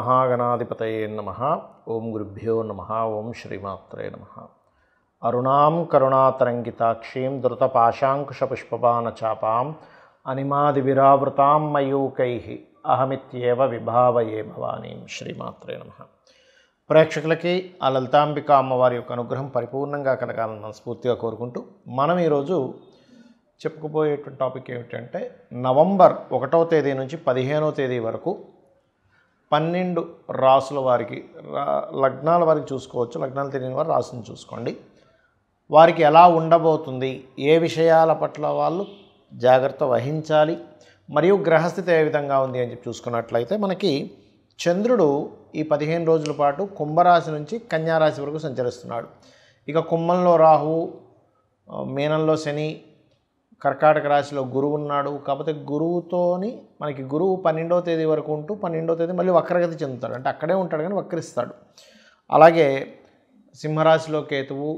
శ్రీమహాగణాధిపతయే నమః. ఓం గురుభ్యో నమః. ఓం శ్రీమాత్రే నమః. అరుణాం కరుణాతరంగితాక్షీం ధృతపాశాంకుశపుష్పబాణచాపాం అనిమాదివిరావృతాం మయూకైః అహమిత్యేవ విభావయే భవానీం. శ్రీమాత్రే నమః. ప్రేక్షకులకి ఆ లలితాంబిక అమ్మవారి యొక్క అనుగ్రహం పరిపూర్ణంగా కలగాలని మనస్ఫూర్తిగా కోరుకుంటూ మనం ఈరోజు చెప్పుకోబోయేటువంటి టాపిక్ ఏమిటంటే నవంబర్ 1వ తేదీ నుంచి 15వ తేదీ వరకు 12 రాసుల వారికి లగ్నాల వారికి చూసుకోవచ్చు. లగ్నాలు తెలియని వారు రాసుని చూసుకోండి. వారికి ఎలా ఉండబోతుంది, ఏ విషయాల పట్ల వాళ్ళు జాగ్రత్త వహించాలి, మరియు గ్రహస్థితి ఏ విధంగా ఉంది అని చెప్పి చూసుకున్నట్లయితే మనకి చంద్రుడు ఈ 15 రోజుల పాటు కుంభరాశి నుంచి కన్యారాశి వరకు సంచరిస్తున్నాడు. ఇక కుంభంలో రాహువు, మీనంలో శని, కర్కాటక రాశిలో గురువు ఉన్నాడు. కాకపోతే గురువుతోని మనకి గురువు 12వ తేదీ వరకు ఉంటూ 12వ తేదీ మళ్ళీ వక్రగతి చెందుతాడు, అంటే అక్కడే ఉంటాడు కానీ వక్రిస్తాడు. అలాగే సింహరాశిలో కేతువు,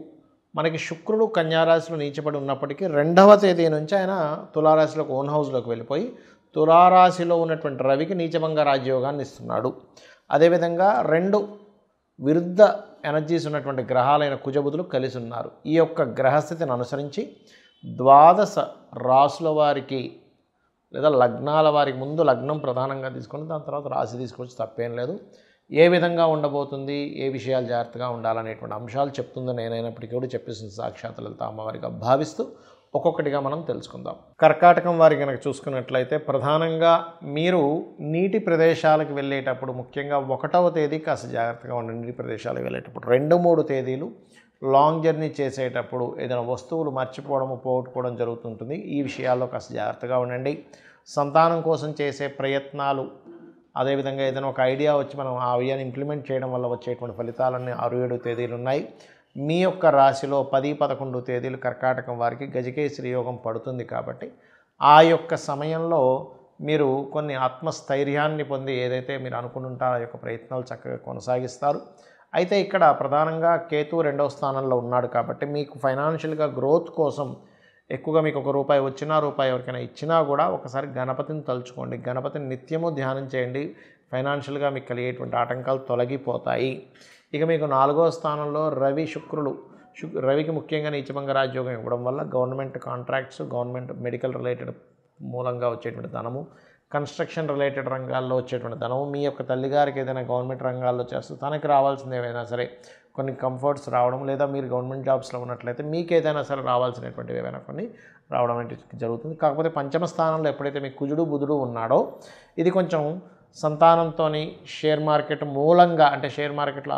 మనకి శుక్రుడు కన్యారాశిలో నీచపడి ఉన్నప్పటికీ 2వ తేదీ నుంచి ఆయన తులారాశిలోకి ఓన్ హౌస్లోకి వెళ్ళిపోయి తులారాశిలో ఉన్నటువంటి రవికి నీచభంగ రాజ్యోగాన్ని ఇస్తున్నాడు. అదేవిధంగా 2 విరుద్ధ ఎనర్జీస్ ఉన్నటువంటి గ్రహాలైన కుజబుధులు కలిసి ఉన్నారు. ఈ యొక్క గ్రహస్థితిని అనుసరించి 12 రాసుల వారికి లేదా లగ్నాల వారికి ముందు లగ్నం ప్రధానంగా తీసుకొని దాని తర్వాత రాశి తీసుకొచ్చి తప్పేం లేదు. ఏ విధంగా ఉండబోతుంది, ఏ విషయాలు జాగ్రత్తగా ఉండాలనేటువంటి అంశాలు చెప్తుందని నేనైనప్పటికీ కూడా చెప్పేసింది సాక్షాత్ లలిత అమ్మవారిగా భావిస్తూ ఒక్కొక్కటిగా మనం తెలుసుకుందాం. కర్కాటకం వారి కనుక చూసుకున్నట్లయితే ప్రధానంగా మీరు నీటి ప్రదేశాలకు వెళ్ళేటప్పుడు, ముఖ్యంగా 1వ తేదీ కాస్త జాగ్రత్తగా ఉండండి. నీటి ప్రదేశాలకు వెళ్ళేటప్పుడు 2-3 తేదీలు లాంగ్ జర్నీ చేసేటప్పుడు ఏదైనా వస్తువులు మర్చిపోవడము, పోగొట్టుకోవడం జరుగుతుంటుంది. ఈ విషయాల్లో కాస్త జాగ్రత్తగా ఉండండి. సంతానం కోసం చేసే ప్రయత్నాలు, అదేవిధంగా ఏదైనా ఒక ఐడియా వచ్చి మనం ఆ ఐడియాని ఇంప్లిమెంట్ చేయడం వల్ల వచ్చేటువంటి ఫలితాలన్నీ 6-7 తేదీలు ఉన్నాయి. మీ యొక్క రాశిలో 10-11 తేదీలు కర్కాటకం వారికి గజకేసరి యోగం పడుతుంది. కాబట్టి ఆ యొక్క సమయంలో మీరు కొన్ని ఆత్మస్థైర్యాన్ని పొంది ఏదైతే మీరు అనుకుంటుంటారో ఆ యొక్క ప్రయత్నాలు చక్కగా కొనసాగిస్తారు. అయితే ఇక్కడ ప్రధానంగా కేతు 2వ స్థానంలో ఉన్నాడు కాబట్టి మీకు ఫైనాన్షియల్గా గ్రోత్ కోసం ఎక్కువగా మీకు ₹1 వచ్చినా, రూపాయి ఎవరికైనా ఇచ్చినా కూడా ఒకసారి గణపతిని తలుచుకోండి. గణపతిని నిత్యము ధ్యానం చేయండి. ఫైనాన్షియల్గా మీకు కలిగేటువంటి ఆటంకాలు తొలగిపోతాయి. ఇక మీకు 4వ స్థానంలో రవి, శుక్రులు. రవికి ముఖ్యంగా నీచభంగ రాజ్యోగం ఇవ్వడం వల్ల government contracts, government medical related మూలంగా వచ్చేటువంటి ధనము, కన్స్ట్రక్షన్ రిలేటెడ్ రంగాల్లో వచ్చేటువంటి ధనము, మీ యొక్క తల్లిగారికి ఏదైనా గవర్నమెంట్ రంగాల్లో చేస్తూ తనకి రావాల్సింది ఏవైనా సరే కొన్ని కంఫర్ట్స్ రావడం, లేదా మీరు గవర్నమెంట్ జాబ్స్లో ఉన్నట్లయితే మీకు ఏదైనా సరే రావాల్సినటువంటివి ఏవైనా కొన్ని రావడం అనేది జరుగుతుంది. కాకపోతే 5వ స్థానంలో ఎప్పుడైతే మీకు కుజుడు, బుధుడు ఉన్నాడో ఇది కొంచెం సంతానంతో షేర్ మార్కెట్ మూలంగా, అంటే షేర్ మార్కెట్లో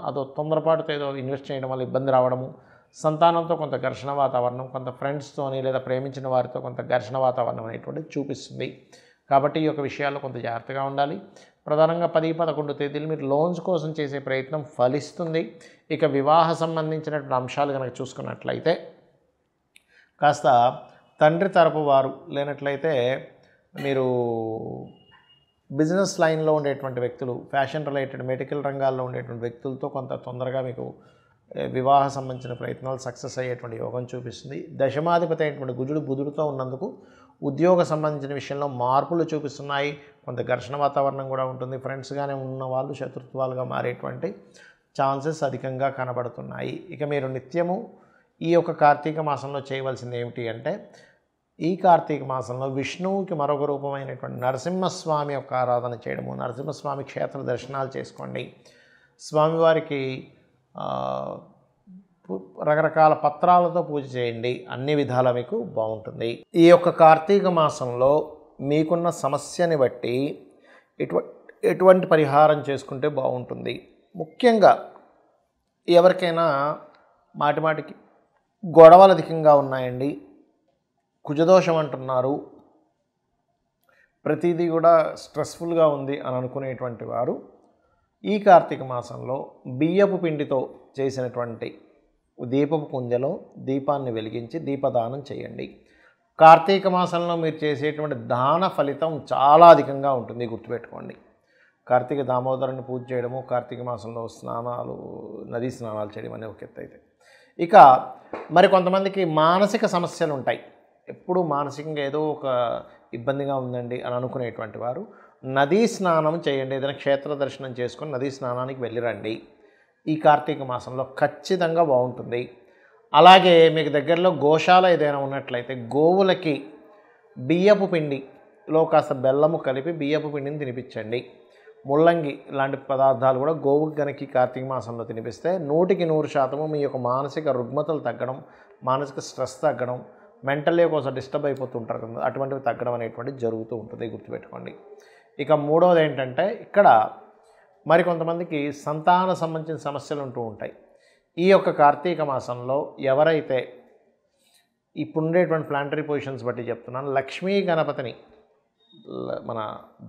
అదో తొందరపాటుతో ఏదో ఇన్వెస్ట్ చేయడం వల్ల ఇబ్బంది రావడము, సంతానంతో కొంత ఘర్షణ వాతావరణం, కొంత ఫ్రెండ్స్తోని లేదా ప్రేమించిన వారితో కొంత ఘర్షణ వాతావరణం అనేటువంటిది చూపిస్తుంది. కాబట్టి ఈ యొక్క విషయాల్లో కొంత జాగ్రత్తగా ఉండాలి. ప్రధానంగా 10-11 తేదీలు మీరు లోన్స్ కోసం చేసే ప్రయత్నం ఫలిస్తుంది. ఇక వివాహ సంబంధించినటువంటి అంశాలు కనుక చూసుకున్నట్లయితే కాస్త తండ్రి తరపు వారు లేనట్లయితే మీరు బిజినెస్ లైన్లో ఉండేటువంటి వ్యక్తులు, ఫ్యాషన్ రిలేటెడ్ మెడికల్ రంగాల్లో ఉండేటువంటి వ్యక్తులతో కొంత తొందరగా మీకు వివాహ సంబంధించిన ప్రయత్నాలు సక్సెస్ అయ్యేటువంటి యోగం చూపిస్తుంది. దశమాధిపతి అయినటువంటి కుజుడు బుధుడితో ఉన్నందుకు ఉద్యోగ సంబంధించిన విషయంలో మార్పులు చూపిస్తున్నాయి. కొంత ఘర్షణ వాతావరణం కూడా ఉంటుంది. ఫ్రెండ్స్గానే ఉన్న వాళ్ళు శత్రుత్వాలుగా మారేటువంటి ఛాన్సెస్ అధికంగా కనబడుతున్నాయి. ఇక మీరు నిత్యము ఈ యొక్క కార్తీక మాసంలో చేయవలసింది ఏమిటి అంటే, ఈ కార్తీక మాసంలో విష్ణువుకి మరొక రూపమైనటువంటి నరసింహస్వామి యొక్క ఆరాధన చేయడము, నరసింహస్వామి క్షేత్ర దర్శనాలు చేసుకోండి. స్వామివారికి రకరకాల పత్రాలతో పూజ చేయండి. అన్ని విధాలా మీకు బాగుంటుంది. ఈ యొక్క కార్తీక మాసంలో మీకున్న సమస్యని బట్టి ఎటువంటి పరిహారం చేసుకుంటే బాగుంటుంది. ముఖ్యంగా ఎవరికైనా మాటిమాటికి గొడవలు అధికంగా ఉన్నాయండి, కుజదోషం అంటున్నారు, ప్రతిదీ కూడా స్ట్రెస్ఫుల్గా ఉంది అని అనుకునేటువంటి వారు ఈ కార్తీక మాసంలో బియ్యపు పిండితో చేసినటువంటి దీపపు కుంజలో దీపాన్ని వెలిగించి దీపదానం చేయండి. కార్తీక మాసంలో మీరు చేసేటువంటి దాన ఫలితం చాలా అధికంగా ఉంటుంది, గుర్తుపెట్టుకోండి. కార్తీక దామోదరుని పూజ చేయడము, కార్తీక మాసంలో స్నానాలు, నదీ స్నానాలు చేయడం అనేది ఒక ఎత్తు అయితే, ఇక మరి కొంతమందికి మానసిక సమస్యలు ఉంటాయి. ఎప్పుడు మానసికంగా ఏదో ఒక ఇబ్బందిగా ఉందండి అని అనుకునేటువంటి వారు నదీ స్నానం చేయండి. ఏదైనా క్షేత్ర దర్శనం చేసుకొని నదీ స్నానానికి వెళ్ళిరండి. ఈ కార్తీక మాసంలో ఖచ్చితంగా బాగుంటుంది. అలాగే మీకు దగ్గరలో గోశాల ఏదైనా ఉన్నట్లయితే గోవులకి బియ్యపు పిండిలో కాస్త బెల్లము కలిపి బియ్యపు పిండిని తినిపించండి. ముల్లంగి లాంటి పదార్థాలు కూడా గోవుకి కనుక కార్తీక మాసంలో తినిపిస్తే 100% మీ యొక్క మానసిక రుగ్మతలు తగ్గడం, మానసిక స్ట్రెస్ తగ్గడం, మెంటల్లీ కోసం డిస్టర్బ్ అయిపోతుంటారు కదా, అటువంటివి తగ్గడం అనేటువంటిది జరుగుతూ ఉంటుంది, గుర్తుపెట్టుకోండి. ఇక మూడవది ఏంటంటే ఇక్కడ మరికొంతమందికి సంతాన సంబంధించిన సమస్యలు ఉంటూ ఉంటాయి. ఈ యొక్క కార్తీక మాసంలో ఎవరైతే ఇప్పుడు ఉండేటువంటి ప్లానటరీ పొజిషన్స్ బట్టి చెప్తున్నాను, లక్ష్మీ గణపతిని మన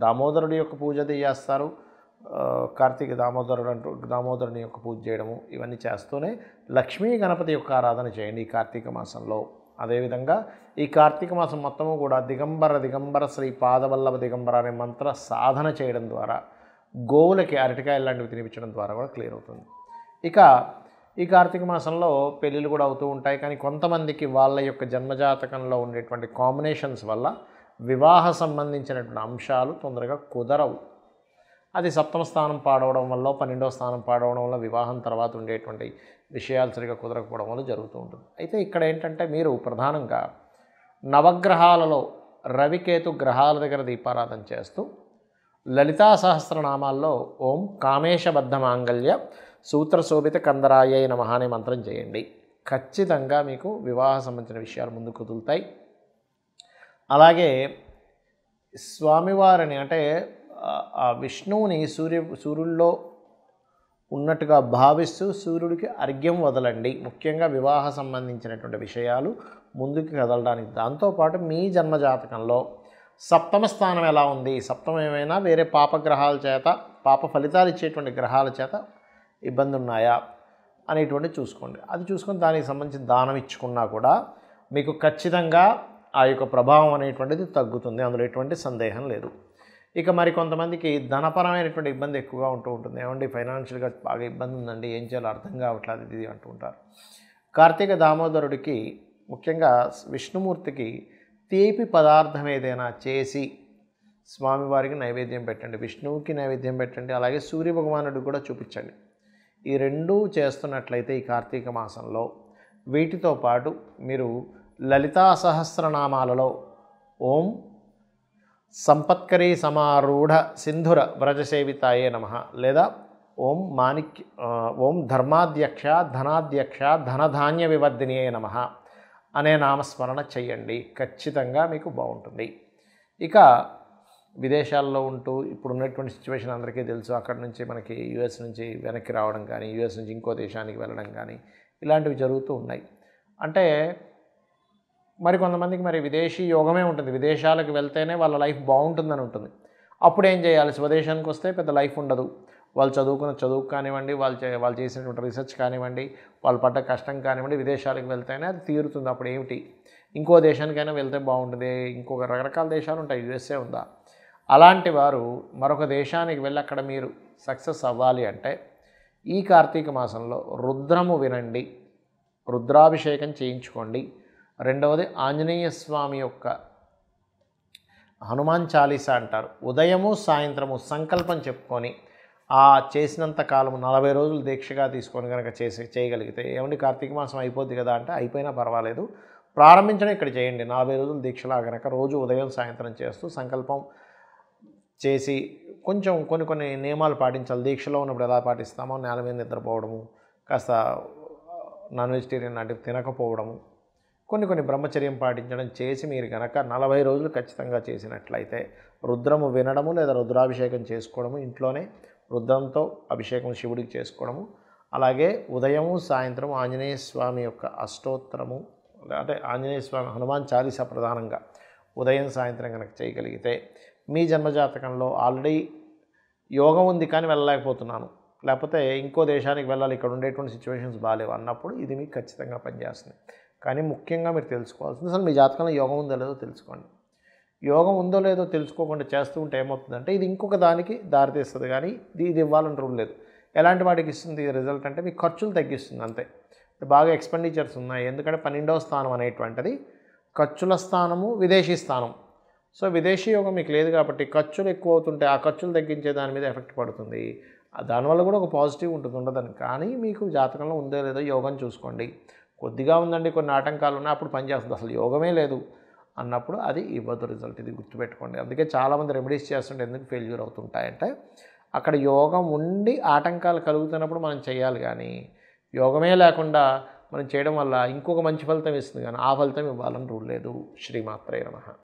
దామోదరుడి యొక్క పూజ చేస్తారు. కార్తీక దామోదరుని యొక్క పూజ చేయడము ఇవన్నీ చేస్తూనే లక్ష్మీ గణపతి యొక్క ఆరాధన చేయండి ఈ కార్తీక మాసంలో. అదేవిధంగా ఈ కార్తీక మాసం మొత్తము కూడా దిగంబర శ్రీ పాదవల్లభ దిగంబర అనే మంత్ర సాధన చేయడం ద్వారా, గోవులకి అరటికాయలు లాంటివి తినిపించడం ద్వారా కూడా క్లియర్ అవుతుంది. ఇక ఈ కార్తీక మాసంలో పెళ్ళిళ్ళు కూడా అవుతూ ఉంటాయి. కానీ కొంతమందికి వాళ్ళ యొక్క జన్మజాతకంలో ఉండేటువంటి కాంబినేషన్స్ వల్ల వివాహ సంబంధించినటువంటి అంశాలు తొందరగా కుదరవు. అది సప్తమ స్థానం పాడవడం వల్ల, 12వ స్థానం పాడవడం వల్ల, వివాహం తర్వాత ఉండేటువంటి విషయాలు సరిగా కుదరకపోవడం వల్ల జరుగుతూ ఉంటుంది. అయితే ఇక్కడ ఏంటంటే మీరు ప్రధానంగా నవగ్రహాలలో రవికేతు గ్రహాల దగ్గర దీపారాధన చేస్తూ లలితా సహస్రనామాల్లో ఓం కామేశబద్ధ మాంగళ్య సూత్రశోభిత కందరాయ నమః అనే మంత్రం చేయండి. ఖచ్చితంగా మీకు వివాహ సంబంధించిన విషయాలు ముందుకు కుదులుతాయి. అలాగే స్వామివారిని అంటే ఆ విష్ణువుని సూర్యుల్లో ఉన్నట్టుగా భావిస్తూ సూర్యుడికి అర్ఘ్యం వదలండి. ముఖ్యంగా వివాహ సంబంధించినటువంటి విషయాలు ముందుకు కదలడానికి. దాంతోపాటు మీ జన్మజాతకంలో సప్తమ స్థానం ఎలా ఉంది, సప్తమం ఏమైనా వేరే పాపగ్రహాల చేత, పాప ఫలితాలు ఇచ్చేటువంటి గ్రహాల చేత ఇబ్బంది ఉన్నాయా అనేటువంటి చూసుకోండి. అది చూసుకొని దానికి సంబంధించిన దానం ఇచ్చుకున్నా కూడా మీకు ఖచ్చితంగా ఆ యొక్క ప్రభావం అనేటువంటిది తగ్గుతుంది, అందులో ఎటువంటి సందేహం లేదు. ఇక మరి కొంతమందికి ధనపరమైనటువంటి ఇబ్బంది ఎక్కువగా ఉంటూ ఉంటుంది. ఏమండి ఫైనాన్షియల్గా బాగా ఇబ్బంది ఉందండి, ఏం చేయాలో అర్థం కావట్లేదు ఇది అంటూ ఉంటారు. కార్తీక దామోదరుడికి ముఖ్యంగా విష్ణుమూర్తికి తీపి పదార్థం ఏదైనా చేసి స్వామివారికి నైవేద్యం పెట్టండి, విష్ణువుకి నైవేద్యం పెట్టండి, అలాగే సూర్య భగవానుడికి కూడా చూపించండి. ఈ రెండూ చేస్తున్నట్లయితే ఈ కార్తీక మాసంలో వీటితో పాటు మీరు లలితా సహస్రనామాలలో ఓం సంపత్కరీ సమారూఢ సింధుర వ్రజసేవితాయే నమః లేదా ఓం ధర్మాధ్యక్ష ధనాధ్యక్ష ధనధాన్య వివర్ధినియే నమః అనే నామస్మరణ చెయ్యండి. ఖచ్చితంగా మీకు బాగుంటుంది. ఇక విదేశాల్లో ఉంటూ ఇప్పుడు ఉన్నటువంటి సిచ్యువేషన్ అందరికీ తెలుసు. అక్కడ నుంచి మనకి యుఎస్ నుంచి వెనక్కి రావడం కానీ, యుఎస్ నుంచి ఇంకో దేశానికి వెళ్ళడం కానీ ఇలాంటివి జరుగుతూ ఉన్నాయి. అంటే మరి కొంతమందికి మరి విదేశీ యోగమే ఉంటుంది, విదేశాలకు వెళ్తేనే వాళ్ళ లైఫ్ బాగుంటుందని ఉంటుంది. అప్పుడు ఏం చేయాలి, స్వదేశానికి వస్తే పెద్ద లైఫ్ ఉండదు. వాళ్ళు చదువుకున్న చదువు కానివ్వండి, వాళ్ళు చేసినటువంటి రీసెర్చ్ కానివ్వండి, వాళ్ళు పడ్డ కష్టం కానివ్వండి, విదేశాలకు వెళ్తేనే అది తీరుతుంది. అప్పుడు ఏమిటి, ఇంకో దేశానికైనా వెళ్తే బాగుంటుంది, ఇంకొక రకరకాల దేశాలు ఉంటాయి, యుఎస్ఏ ఉందా. అలాంటి వారు మరొక దేశానికి వెళ్ళి అక్కడ మీరు సక్సెస్ అవ్వాలి అంటే ఈ కార్తీక మాసంలో రుద్రము వినండి, రుద్రాభిషేకం చేయించుకోండి. రెండవది ఆంజనేయ స్వామి యొక్క హనుమాన్ చాలీసా అంటారు, ఉదయము సాయంత్రము సంకల్పం చెప్పుకొని ఆ చేసినంత కాలము 40 రోజులు దీక్షగా తీసుకొని కనుక చేయగలిగితే, ఏమండి కార్తీక మాసం అయిపోద్ది కదా అంటే అయిపోయినా పర్వాలేదు, ప్రారంభించడం ఇక్కడ చేయండి. 40 రోజులు దీక్షలా కనుక రోజు ఉదయం సాయంత్రం చేస్తూ సంకల్పం చేసి కొంచెం కొన్ని నియమాలు పాటించాలి. దీక్షలో ఉన్నప్పుడు ఎలా పాటిస్తామో నేల మీద నిద్రపోవడము, కాస్త నాన్ వెజిటేరియన్ లాంటివి తినకపోవడము, కొన్ని బ్రహ్మచర్యం పాటించడం చేసి మీరు కనుక 40 రోజులు ఖచ్చితంగా చేసినట్లయితే రుద్రము వినడము లేదా రుద్రాభిషేకం చేసుకోవడము, ఇంట్లోనే రుద్రంతో అభిషేకం శివుడికి చేసుకోవడము, అలాగే ఉదయము సాయంత్రం ఆంజనేయ స్వామి యొక్క అష్టోత్తరము అంటే ఆంజనేయ స్వామి హనుమాన్ చాలీసా ప్రధానంగా ఉదయం సాయంత్రం కనుక చేయగలిగితే మీ జన్మజాతకంలో ఆల్రెడీ యోగం ఉంది కానీ వెళ్ళలేకపోతున్నాను, లేకపోతే ఇంకో దేశానికి వెళ్ళాలి, ఇక్కడ ఉండేటువంటి సిచ్యువేషన్స్ బాగాలేవు అన్నప్పుడు ఇది మీకు ఖచ్చితంగా పనిచేస్తుంది. కానీ ముఖ్యంగా మీరు తెలుసుకోవాల్సింది అసలు మీ జాతకంలో యోగం ఉందో లేదో తెలుసుకోండి. యోగం ఉందో లేదో తెలుసుకోకుండా చేస్తూ ఉంటే ఏమవుతుందంటే ఇది ఇంకొక దానికి దారితీస్తుంది, కానీ ఇది ఇవ్వాలని రూల్ లేదు. ఎలాంటి వాటికి ఇస్తుంది రిజల్ట్ అంటే మీకు ఖర్చులు తగ్గిస్తుంది అంతే. బాగా ఎక్స్పెండిచర్స్ ఉన్నాయి, ఎందుకంటే 12వ స్థానం అనేటువంటిది ఖర్చుల స్థానము, విదేశీ స్థానం. సో విదేశీ యోగం మీకు లేదు కాబట్టి ఖర్చులు ఎక్కువ అవుతుంటే ఆ ఖర్చులు తగ్గించే దాని మీద ఎఫెక్ట్ పడుతుంది. దానివల్ల కూడా ఒక పాజిటివ్ ఉంటుంది, ఉండదని. కానీ మీకు జాతకంలో ఉందో లేదో యోగం చూసుకోండి. కొద్దిగా ఉందండి, కొన్ని ఆటంకాలు ఉన్నాయి, అప్పుడు పనిచేస్తుంది. అసలు యోగమే లేదు అన్నప్పుడు అది ఇవ్వదు రిజల్ట్. ఇది గుర్తుపెట్టుకోండి. అందుకే చాలామంది రెమెడీస్ చేస్తుంటే ఎందుకు ఫెయిల్యూర్ అవుతుంటాయంటే అక్కడ యోగం ఉండి ఆటంకాలు కలుగుతున్నప్పుడు మనం చేయాలి. కానీ యోగమే లేకుండా మనం చేయడం వల్ల ఇంకొక మంచి ఫలితం ఇస్తుంది, కానీ ఆ ఫలితం ఇవ్వాలని రూల్ లేదు. శ్రీమాత్రే నమః.